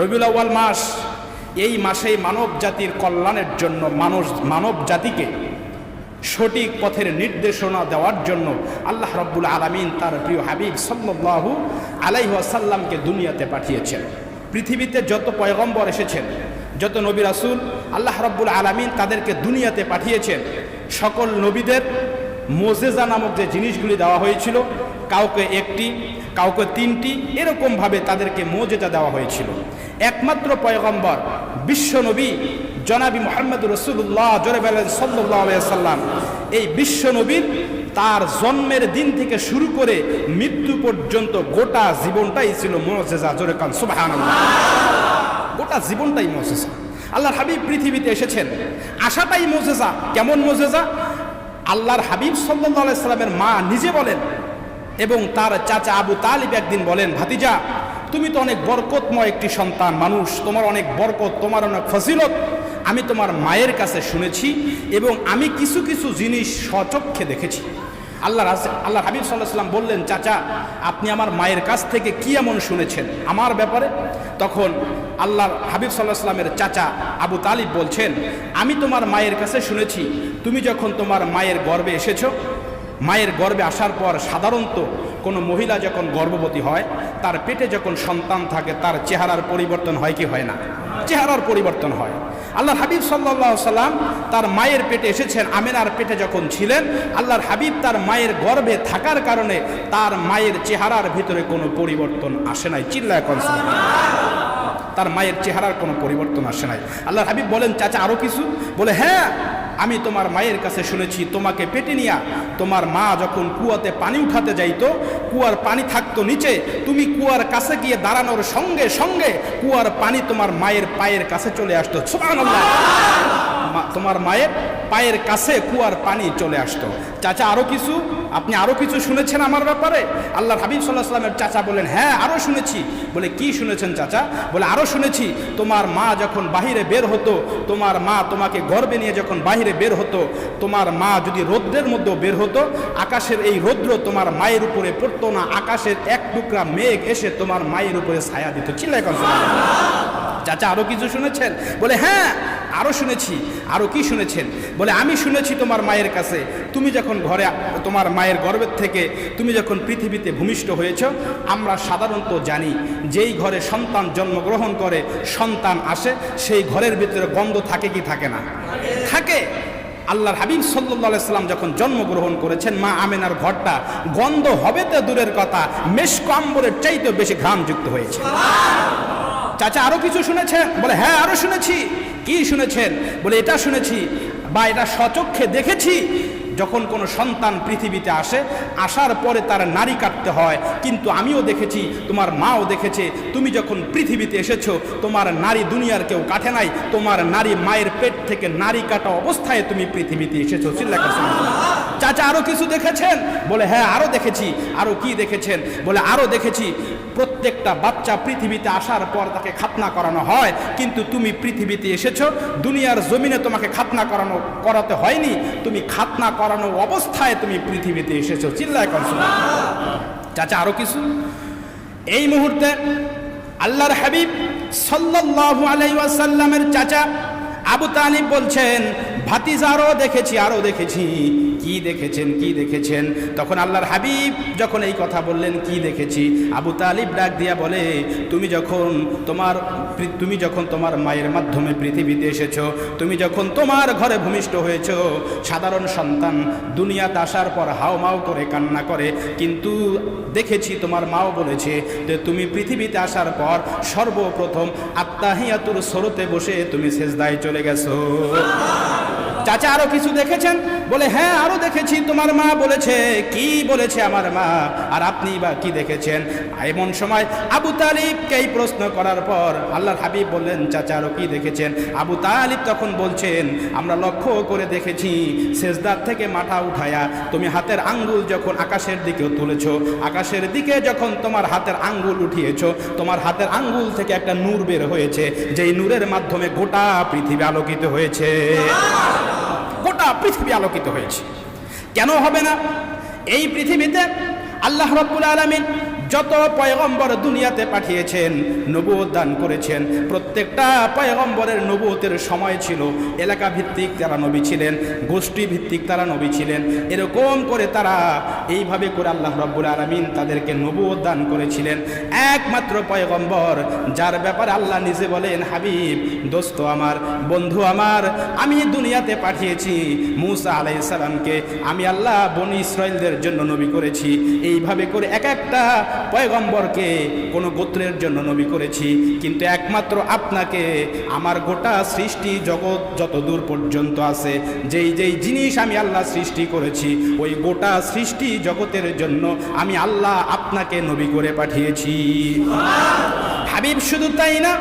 রবিউল আউয়াল মাস, এই মাসেই মানব জাতির কল্যাণের জন্য মানব জাতিকে সঠিক পথের নির্দেশনা দেওয়ার জন্য আল্লাহ রাব্বুল আলামিন তার প্রিয় হাবিব সাল্লাল্লাহু আলাইহি ওয়াসাল্লামকে দুনিয়াতে পাঠিয়েছেন। পৃথিবীতে যত পয়গম্বর এসেছেন, যত নবী রাসূল আল্লাহ রাব্বুল আলামিন তাদেরকে দুনিয়াতে পাঠিয়েছেন, সকল নবীদের মুজিজা নামক যে জিনিসগুলি দেওয়া হয়েছিল, কাউকে একটি, কাউকে তিনটি, এরকমভাবে তাদেরকে মুজিজা দেওয়া হয়েছিল। একমাত্র পয়গম্বর বিশ্বনবী জনাবি মুহাম্মদ রাসূলুল্লাহ সাল্লাল্লাহু আলাইহি ওয়াসাল্লাম, এই বিশ্বনবীর তার জন্মের দিন থেকে শুরু করে মৃত্যু পর্যন্ত গোটা জীবনটাই ছিল মুজিজা। জোরে কান সুবহানাল্লাহ। গোটা জীবনটাই মুজিজা। আল্লাহর হাবিব পৃথিবীতে এসেছেন, আসাটাই মুজিজা। কেমন মুজিজা? আল্লাহর হাবিব সাল্লাল্লাহু আলাইহি সাল্লামের মা নিজে বলেন এবং তার চাচা আবু তালিব একদিন বলেন, ভাতিজা তুমি তো অনেক বরকতময় একটি সন্তান মানুষ, তোমার অনেক বরকত, তোমার অনেক ফজিলত আমি তোমার মায়ের কাছে শুনেছি এবং আমি কিছু কিছু জিনিস স্বচক্ষে দেখেছি। আল্লাহ হাবিব সাল্লাল্লাহু আলাইহি সাল্লাম বললেন, চাচা আপনি আমার মায়ের কাছ থেকে কি এমন শুনেছেন আমার ব্যাপারে? তখন আল্লাহর হাবিব সাল্লাল্লাহু আলাইহি সাল্লামের চাচা আবু তালিব বলছেন, আমি তোমার মায়ের কাছে শুনেছি তুমি যখন তোমার মায়ের গর্ভে এসেছো, মায়ের গর্ভে আসার পর সাধারণত কোনো মহিলা যখন গর্ভবতী হয়, তার পেটে যখন সন্তান থাকে তার চেহারার পরিবর্তন হয় কি হয় না? চেহারার পরিবর্তন হয়। আল্লাহর হাবিব সাল্লাল্লাহু আলাইহি সাল্লাম তার মায়ের পেটে এসেছেন, আমেনার পেটে যখন ছিলেন, আল্লাহর হাবিব তার মায়ের গর্ভে থাকার কারণে তার মায়ের চেহারার ভিতরে কোনো পরিবর্তন আসে নাই। চিল্লায় কোন তার মায়ের চেহারার কোনো পরিবর্তন আসে নাই। আল্লাহর হাবিব বলেন, চাচা আরো কিছু? বলে, হ্যাঁ আমি তোমার মায়ের কাছে শুনেছি তোমাকে পেটে নিয়া তোমার মা যখন কুয়াতে পানি উঠাতে যাইতো, কুয়ার পানি থাকতো নিচে, তুমি কুয়ার কাছে গিয়ে দাঁড়ানোর সঙ্গে সঙ্গে কুয়ার পানি তোমার মায়ের পায়ের কাছে চলে আসতো। সুবহানাল্লাহ। তোমার মায়ের পায়ের কাছে কুয়ার পানি চলে আসতো। চাচা আরো কিছু? আপনি আরো কিছু শুনেছেন আমার ব্যাপারে? আল্লাহর হাবিব সাল্লাল্লাহু আলাইহি ওয়াসাল্লামের চাচা বলেন, হ্যাঁ আরো শুনেছি। বলে, কি শুনেছেন চাচা? বলে, আরো শুনেছি তোমার মা যখন বাহিরে বের হতো, তোমার মা তোমাকে গর্ভে নিয়ে যখন বাহিরে বের হতো, তোমার মা যদি রৌদ্রের মধ্যেও বের হতো, আকাশের এই রৌদ্র তোমার মায়ের উপরে পড়তো না, আকাশের এক টুকরা মেঘ এসে তোমার মায়ের উপরে ছায়া দিত। চিল্লায় কোন চাচা আরো কিছু শুনেছেন? বলে, হ্যাঁ আরো শুনেছি। আরো কি শুনেছেন? বলে, আমি শুনেছি তোমার মায়ের কাছে তুমি যখন ঘরে, তোমার মায়ের গর্ভের থেকে তুমি যখন পৃথিবীতে ভূমিষ্ঠ হয়েছ, আমরা সাধারণত জানি যেই ঘরে সন্তান জন্মগ্রহণ করে, সন্তান আসে, সেই ঘরের ভিতরে গন্ধ থাকে কি থাকে না? থাকে। আল্লাহর হাবিব সাল্লাল্লাহু আলাইহি সাল্লাম যখন জন্মগ্রহণ করেছেন, মা আমেনার ঘরটা গন্ধ হবে তো দূরের কথা, মেশক আম্বরের চাইতে বেশি ঘ্রাণযুক্ত হয়েছে। চাচা আরো কিছু শুনেছেন? বলে, হ্যাঁ আরো শুনেছি। কি শুনেছেন? বলে, এটা শুনেছি বা এটা স্বচক্ষে দেখেছি, যখন কোনো সন্তান পৃথিবীতে আসে, আসার পরে তার নাড়ি কাটতে হয়, কিন্তু আমিও দেখেছি, তোমার মাও দেখেছে, তুমি যখন পৃথিবীতে এসেছো তোমার নাড়ি দুনিয়ার কেউ কাটে নাই, তোমার নাড়ি মায়ের পেট থেকে নাড়ি কাটা অবস্থায় তুমি পৃথিবীতে এসেছো। চিল্লায় চাচা আরো কিছু দেখেছেন? বলে, হ্যাঁ আরো দেখেছি। আরো কি দেখেছেন? বলে, আরো দেখেছি প্রত্যেকটা বাচ্চা পৃথিবীতে আসার পর তাকে খাতনা করানো হয়, কিন্তু তুমি পৃথিবীতে এসেছো, দুনিয়ার জমিনে তোমাকে খাতনা করাতে হয়নি, তুমি খাতনা করানো অবস্থায় তুমি পৃথিবীতে এসেছো। চিল্লায় কোন চাচা আরো কিছু? এই মুহূর্তে আল্লাহর হাবিব সাল্লাল্লাহু আলাইহি ওয়াসাল্লামের চাচা আবু তালিব বলছেন, ভাতিজা আরো দেখেছি, আরো দেখেছি। কি দেখেছেন? কি দেখেছেন? তখন আল্লাহর হাবিব যখন এই কথা বললেন, কি দেখেছি, আবু তালিব ডাক দিয়া বলে, তুমি যখন তোমার মায়ের মাধ্যমে পৃথিবীতে এসেছো, তুমি যখন তোমার ঘরে ভূমিষ্ঠ হয়েছ, সাধারণ সন্তান দুনিয়াতে আসার পর হাউমাউ করে কান্না করে, কিন্তু দেখেছি তোমার মাও বলেছে যে তুমি পৃথিবীতে আসার পর সর্বপ্রথম আত্তাহিয়াতুর সরতে বসে তুমি সেজদায় চলে গেছো। চাচা আরো কিছু দেখেছেন? বলে, হ্যাঁ আরো দেখেছি, তোমার মা বলেছে। কি বলেছে আমার মা? আর আপনি বা কি দেখেছেন? এমন সময় আবু তালিবকে এই প্রশ্ন করার পর আল্লাহর হাবিব বললেন, চাচা আরো কি দেখেছেন? আবু তালিব তখন বলছেন, আমরা লক্ষ্য করে দেখেছি সেজদার থেকে মাথা উঠায়া তুমি হাতের আঙ্গুল যখন আকাশের দিকে তুলেছো, আকাশের দিকে যখন তোমার হাতের আঙ্গুল উঠিয়েছো, তোমার হাতের আঙ্গুল থেকে একটা নূর বের হয়েছে, যেই নূরের মাধ্যমে গোটা পৃথিবী আলোকিত হয়েছে। গোটা পৃথিবী আলোকিত হয়েছে। কেন হবে না? এই পৃথিবীতে আল্লাহ রাব্বুল আলামিন যত পয়গম্বর দুনিয়াতে পাঠিয়েছেন, নবুয়ত দান করেছেন, প্রত্যেকটা পয়গম্বরের নবুয়তের সময় ছিল। এলাকা ভিত্তিক তারা নবী ছিলেন, গোষ্ঠী ভিত্তিক তারা নবী ছিলেন। এরকম করে তারা এইভাবে করে আল্লাহ রাব্বুল আলামিন তাদেরকে নবুয়ত দান করেছিলেন। একমাত্র পয়গম্বর যার ব্যাপারে আল্লাহ নিজে বলেন, হাবিব, দোস্ত আমার, বন্ধু আমার, আমি দুনিয়াতে পাঠিয়েছি মূসা আলাইহিস সালামকে। আমি আল্লাহ বনি ইসরাইলদের জন্য নবী করেছি। এইভাবে করে এক একটা পয়গম্বরকে কোনো গোত্রের জন্য নবী করেছি। কিন্তু একমাত্র আপনাকে আমার গোটা সৃষ্টি জগৎ যত দূর পর্যন্ত আছে, যেই যেই জিনিস আমি আল্লাহ সৃষ্টি করেছি, ওই গোটা সৃষ্টি জগতের জন্য আমি আল্লাহ আপনাকে নবী করে পাঠিয়েছি। হাবিব শুধু তাই না,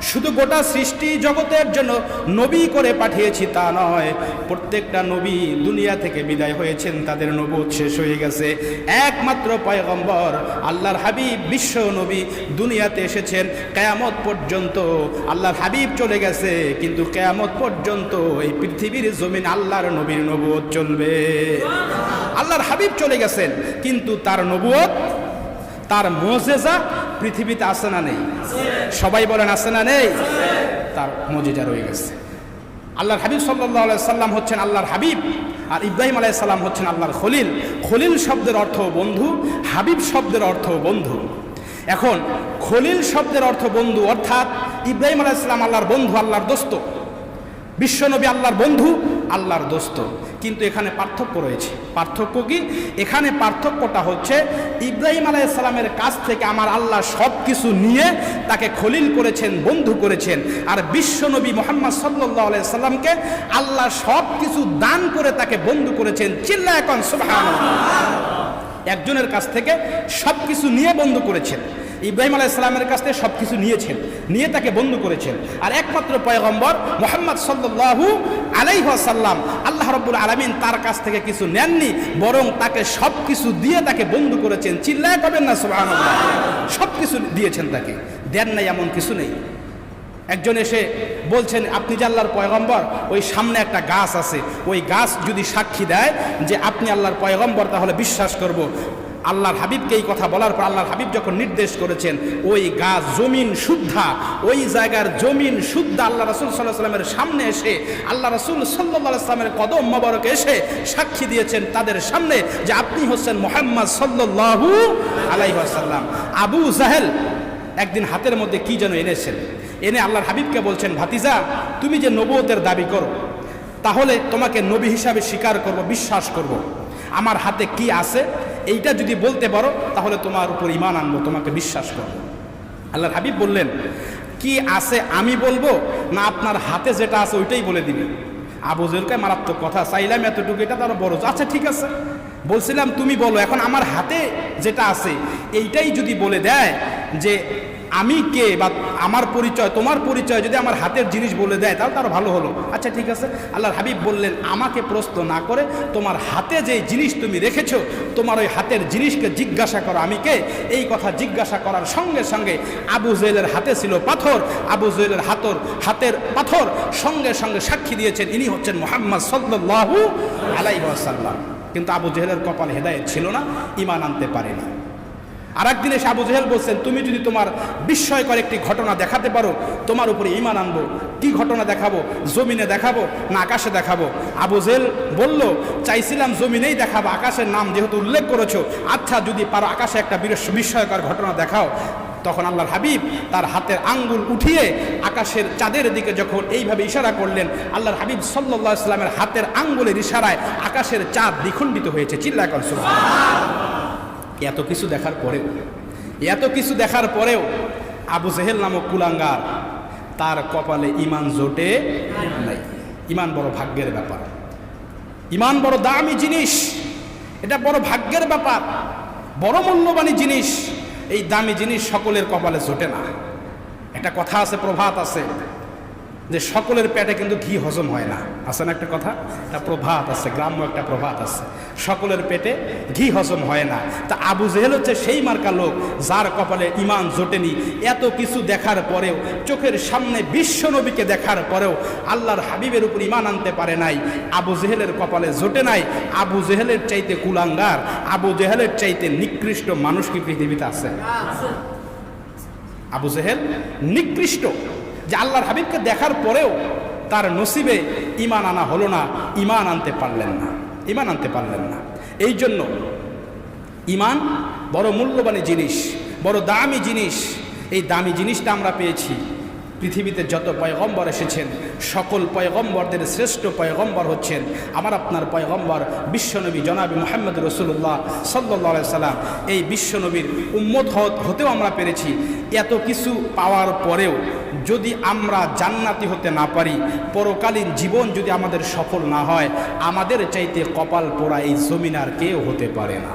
শুধু গোটা সৃষ্টি জগতের জন্য নবী করে পাঠিয়েছি তা নয়, প্রত্যেকটা নবী দুনিয়া থেকে বিদায় হয়েছেন, তাদের নবুয়ত শেষ হয়ে গেছে। একমাত্র পয়গম্বর আল্লাহর হাবিব বিশ্ব নবী দুনিয়াতে এসেছেন। কিয়ামত পর্যন্ত আল্লাহর হাবিব চলে গেছে, কিন্তু কিয়ামত পর্যন্ত এই পৃথিবীর জমিন আল্লাহর নবীর নবুয়ত চলবে। আল্লাহর হাবিব চলে গেছেন, কিন্তু তার নবুয়ত, তার মুজিজা পৃথিবীতে আছে না নেই? সবাই বলেন আছে না নেই? তার মুজিজা রয়ে গেছে। আল্লাহর হাবিব সাল্লাল্লাহু আলাইহি সাল্লাম হচ্ছেন আল্লাহর হাবিব, আর ইব্রাহিম আলাইহিস সালাম হচ্ছেন আল্লাহর খলিল। খলিল শব্দের অর্থ বন্ধু, হাবিব শব্দের অর্থ বন্ধু। এখন খলিল শব্দের অর্থ বন্ধু, অর্থাৎ ইব্রাহিম আলাইহিস সালাম আল্লাহর বন্ধু, আল্লাহর দোস্ত। বিশ্বনবী আল্লাহর বন্ধু, আল্লাহর দোস্ত। কিন্তু এখানে পার্থক্য রয়েছে। পার্থক্য কি? এখানে পার্থক্যটা হচ্ছে, ইব্রাহিম আলাইহিস সালামের কাছ থেকে আমার আল্লাহ সব কিছু নিয়ে তাকে খলিল করেছেন, বন্ধু করেছেন। আর বিশ্বনবী মুহাম্মদ সাল্লাল্লাহু আলাইহি সাল্লামকে আল্লাহ সব কিছু দান করে তাকে বন্ধু করেছেন। চিল্লায়ে কোন সুবহানাল্লাহ। একজনের কাছ থেকে সব কিছু নিয়ে বন্ধু করেছেন। ইব্রাহিম আলাইহিস সালামের কাছ থেকে সব কিছু নিয়েছেন, নিয়ে তাকে বন্ধু করেছেন। আর একমাত্র পয়গম্বর মুহাম্মদ সাল্লাল্লাহু আলাইহি ওয়াসাল্লাম, আল্লাহ রাব্বুল আলামিন তার কাছ থেকে কিছু নেননি, বরং তাকে সব কিছু দিয়ে তাকে বন্ধু করেছেন। চিল্লায় কবেন না সুবহানাল্লাহ। সব কিছু দিয়েছেন তাকে, দেন নাই এমন কিছু নেই। একজন এসে বলছেন, আপনি যে আল্লাহর পয়গম্বর, ওই সামনে একটা গাছ আছে, ওই গাছ যদি সাক্ষী দেয় যে আপনি আল্লাহর পয়গম্বর, তাহলে বিশ্বাস করব। আল্লাহর হাবিবকে এই কথা বলার পর আল্লাহর হাবিব যখন নির্দেশ করেছেন, ওই গাছ জমিন শুদ্ধা, ওই জায়গার জমিন শুদ্ধা আল্লাহ রাসূল সাল্লাল্লাহু আলাইহি ওয়াসাল্লামের সামনে এসে আল্লাহ রাসূল সাল্লাল্লাহু আলাইহি ওয়াসাল্লামের কদম মোবারকে এসে সাক্ষী দিয়েছেন তাদের সামনে যে আপনি হচ্ছেন মুহাম্মদ সাল্লাল্লাহু আলাইহি ওয়াসাল্লাম। আবু জাহেল একদিন হাতের মধ্যে কি যেন এনেছেন, এনে আল্লাহর হাবিবকে বলছেন, ভাতিজা, তুমি যে নবুয়তের দাবি করো, তাহলে তোমাকে নবী হিসাবে স্বীকার করব, বিশ্বাস করব। আমার হাতে কি আছে এইটা যদি বলতে পারো, তাহলে তোমার উপর ঈমান আনবো, তোমাকে বিশ্বাস করব। আল্লাহর হাবিব বললেন, কি আছে আমি বলবো, না আপনার হাতে যেটা আছে ওইটাই বলে দিবে? আবু জেহেলকে মারাত্মক কথা, চাইলাম এতটুকু, এটা তারও বড়। আচ্ছা ঠিক আছে, বলছিলাম তুমি বলো, এখন আমার হাতে যেটা আছে এইটাই যদি বলে দেয় যে আমি কে বা আমার পরিচয়, তোমার পরিচয় যদি আমার হাতের জিনিস বলে দেয়, তাহলে তারও ভালো হলো। আচ্ছা ঠিক আছে। আল্লাহর হাবিব বললেন, আমাকে প্রশ্ন না করে তোমার হাতে যে জিনিস তুমি রেখেছো, তোমার ওই হাতের জিনিসকে জিজ্ঞাসা করো আমি কে। এই কথা জিজ্ঞাসা করার সঙ্গে সঙ্গে আবু জেহেলের হাতে ছিল পাথর, আবু জেহেলের হাতের পাথর সঙ্গে সঙ্গে সাক্ষী দিয়েছেন ইনি হচ্ছেন মুহাম্মদ সাল্লাল্লাহু আলাইহি ওয়াসাল্লাম। কিন্তু আবু জেহেলের কপালে হেদায়েত ছিল না, ঈমান আনতে পারেনি। আর একদিন এসে আবু জেহেল বলছেন, তুমি যদি তোমার বিস্ময়কর একটি ঘটনা দেখাতে পারো, তোমার উপরে ঈমান আনবো। কি ঘটনা দেখাবো? জমিনে দেখাবো না আকাশে দেখাবো? আবু জেহেল বলল, চাইছিলাম জমিনেই দেখাবো, আকাশের নাম যেহেতু উল্লেখ করেছো, আচ্ছা যদি পারো আকাশে একটা বিস্ময়কর ঘটনা দেখাও। তখন আল্লাহর হাবিব তার হাতের আঙ্গুল উঠিয়ে আকাশের চাঁদের দিকে যখন এইভাবে ইশারা করলেন, আল্লাহর হাবিব সাল্লাল্লাহু আলাইহি ওয়াসাল্লামের হাতের আঙ্গুলের ইশারায় আকাশের চাঁদ দ্বিখণ্ডিত হয়েছে। চিল্লায় কোন সুবহানাল্লাহ। এত কিছু দেখার পরেও আবু জেহেল নামক কুলাঙ্গার, তার কপালে ঈমান জোটে নাই। ঈমান বড় ভাগ্যের ব্যাপার, ঈমান বড় দামি জিনিস, এটা বড় ভাগ্যের ব্যাপার, বড় মূল্যবান জিনিস। এই দামি জিনিস সকলের কপালে জোটে না। একটা কথা আছে, প্রভাত আছে, যে সকলের পেটে কিন্তু ঘি হজম হয় না, আছে না একটা কথা, একটা প্রভাত আছে, গ্রাম্য একটা প্রভাত আছে, সকলের পেটে ঘি হজম হয় না। তা আবু জেহেল হচ্ছে সেই মার্কা লোক যার কপালে ইমান জোটেনি। এত কিছু দেখার পরেও, চোখের সামনে বিশ্ব নবীকে দেখার পরেও আল্লাহর হাবিবের উপর ইমান আনতে পারে নাই। আবু জেহেলের কপালে জোটে নাই। আবু জেহেলের চাইতে কুলাঙ্গার, আবু জেহেলের চাইতে নিকৃষ্ট মানুষ কি পৃথিবীতে আছে? আবু জেহেল নিকৃষ্ট, যে আল্লাহর হাবিবকে দেখার পরেও তার নসিবে ইমান আনা হলো না, ইমান আনতে পারলেন না, ইমান আনতে পারলেন না। এই জন্য ইমান বড় মূল্যবান জিনিস, বড় দামি জিনিস। এই দামি জিনিসটা আমরা পেয়েছি। পৃথিবীতে যত পয়গম্বর এসেছেন, সকল পয়গম্বরদের শ্রেষ্ঠ পয়গম্বর হচ্ছেন আমার আপনার পয়গম্বর বিশ্বনবী জনাবি মুহাম্মদ রাসূলুল্লাহ সাল্লাল্লাহু আলাইহি সাল্লাম। এই বিশ্বনবীর উম্মত হতেও আমরা পেরেছি। এত কিছু পাওয়ার পরেও যদি আমরা জান্নাতি হতে না পারি, পরকালীন জীবন যদি আমাদের সফল না হয়, আমাদের চাইতে কপাল পোড়া এই জমিন আর কেউ হতে পারে না।